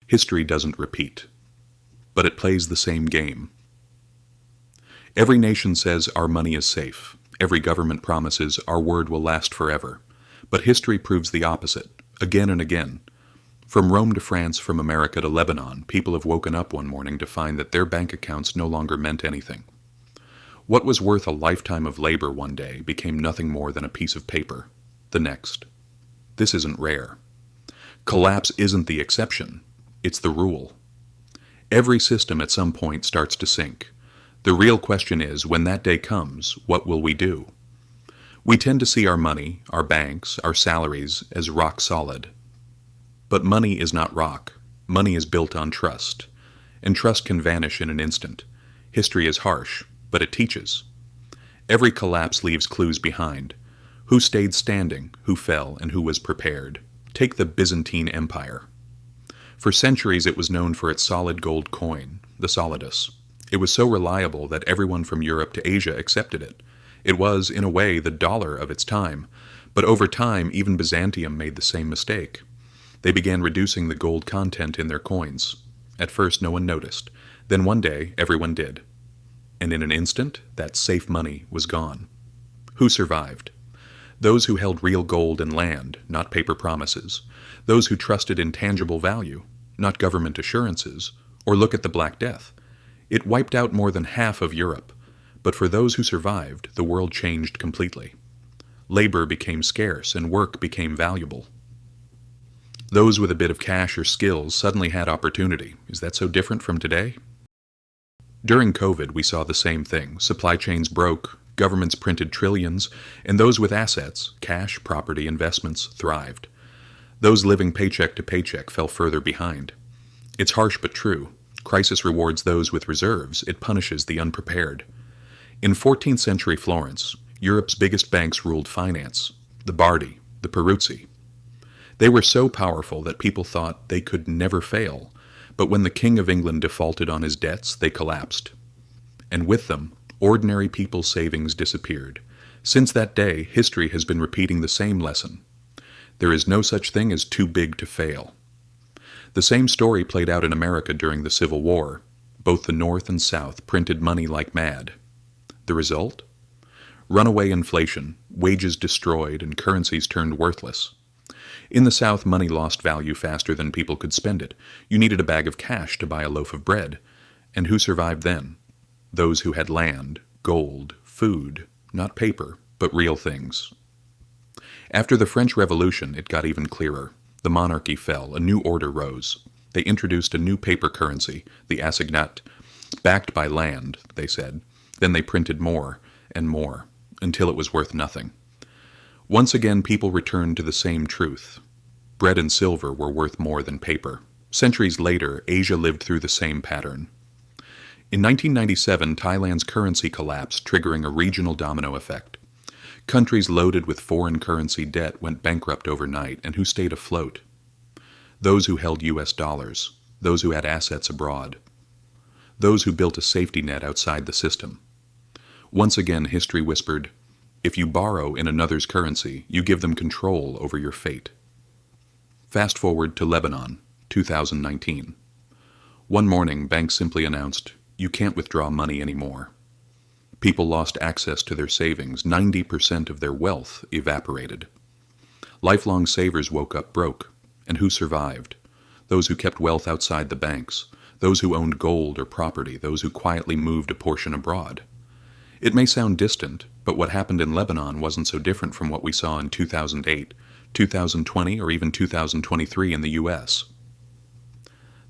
History doesn't repeat, but it plays the same game. Every nation says our money is safe. Every government promises our word will last forever. But history proves the opposite, again and again. From Rome to France, from America to Lebanon, people have woken up one morning to find that their bank accounts no longer meant anything. What was worth a lifetime of labor one day became nothing more than a piece of paper the next. This isn't rare. Collapse isn't the exception, it's the rule. Every system at some point starts to sink. The real question is, when that day comes, what will we do? We tend to see our money, our banks, our salaries as rock solid. But money is not rock. Money is built on trust. And trust can vanish in an instant. History is harsh, but it teaches. Every collapse leaves clues behind. Who stayed standing, who fell, and who was prepared. Take the Byzantine Empire. For centuries it was known for its solid gold coin, the solidus. It was so reliable that everyone from Europe to Asia accepted it. It was, in a way, the dollar of its time. But over time, even Byzantium made the same mistake. They began reducing the gold content in their coins. At first no one noticed. Then one day, everyone did. And in an instant, that safe money was gone. Who survived? Those who held real gold and land, not paper promises. Those who trusted in tangible value, not government assurances. Or look at the Black Death. It wiped out more than half of Europe. But for those who survived, the world changed completely. Labor became scarce and work became valuable. Those with a bit of cash or skills suddenly had opportunity. Is that so different from today? During COVID, we saw the same thing. Supply chains broke, governments printed trillions, and those with assets, cash, property, investments, thrived. Those living paycheck to paycheck fell further behind. It's harsh but true. Crisis rewards those with reserves. It punishes the unprepared. In 14th century Florence, Europe's biggest banks ruled finance, the Bardi, the Peruzzi. They were so powerful that people thought they could never fail, but when the King of England defaulted on his debts, they collapsed. And with them, ordinary people's savings disappeared. Since that day, history has been repeating the same lesson. There is no such thing as too big to fail. The same story played out in America during the Civil War. Both the North and South printed money like mad. The result? Runaway inflation, wages destroyed, and currencies turned worthless. In the South, money lost value faster than people could spend it. You needed a bag of cash to buy a loaf of bread. And who survived then? Those who had land, gold, food, not paper, but real things. After the French Revolution, it got even clearer. The monarchy fell, a new order rose. They introduced a new paper currency, the assignat, backed by land, they said. Then they printed more and more, until it was worth nothing. Once again, people returned to the same truth. Bread and silver were worth more than paper. Centuries later, Asia lived through the same pattern. In 1997, Thailand's currency collapsed, triggering a regional domino effect. Countries loaded with foreign currency debt went bankrupt overnight, and who stayed afloat? Those who held U.S. dollars, those who had assets abroad, those who built a safety net outside the system. Once again, history whispered, if you borrow in another's currency, you give them control over your fate. Fast forward to Lebanon, 2019. One morning, banks simply announced, you can't withdraw money anymore. People lost access to their savings. 90% of their wealth evaporated. Lifelong savers woke up broke. And who survived? Those who kept wealth outside the banks. Those who owned gold or property. Those who quietly moved a portion abroad. It may sound distant, but what happened in Lebanon wasn't so different from what we saw in 2008, 2020, or even 2023 in the U.S.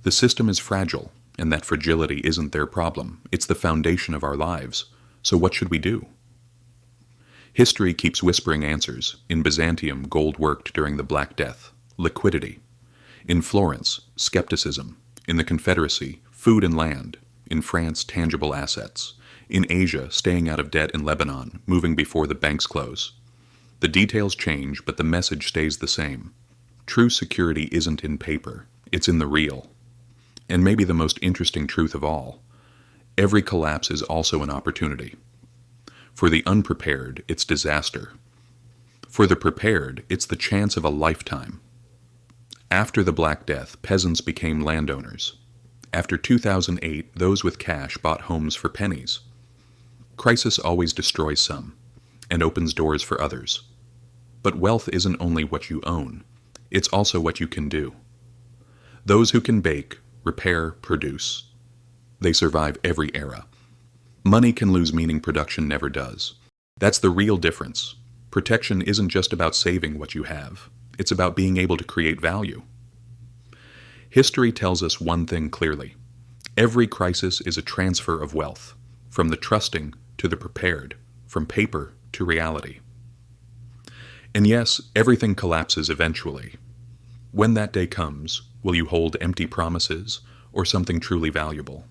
The system is fragile, and that fragility isn't their problem. It's the foundation of our lives. So what should we do? History keeps whispering answers. In Byzantium, gold worked during the Black Death. Liquidity. In Florence, skepticism. In the Confederacy, food and land. In France, tangible assets. In Asia, staying out of debt. In Lebanon, moving before the banks close. The details change, but the message stays the same. True security isn't in paper. It's in the real. And maybe the most interesting truth of all, every collapse is also an opportunity. For the unprepared, it's disaster. For the prepared, it's the chance of a lifetime. After the Black Death, peasants became landowners. After 2008, those with cash bought homes for pennies. Crisis always destroys some and opens doors for others. But wealth isn't only what you own, it's also what you can do. Those who can bake, repair, produce, they survive every era. Money can lose meaning production never does. That's the real difference. Protection isn't just about saving what you have, it's about being able to create value. History tells us one thing clearly. Every crisis is a transfer of wealth, from the trusting to the prepared, from paper to reality. And yes, everything collapses eventually. When that day comes, will you hold empty promises or something truly valuable?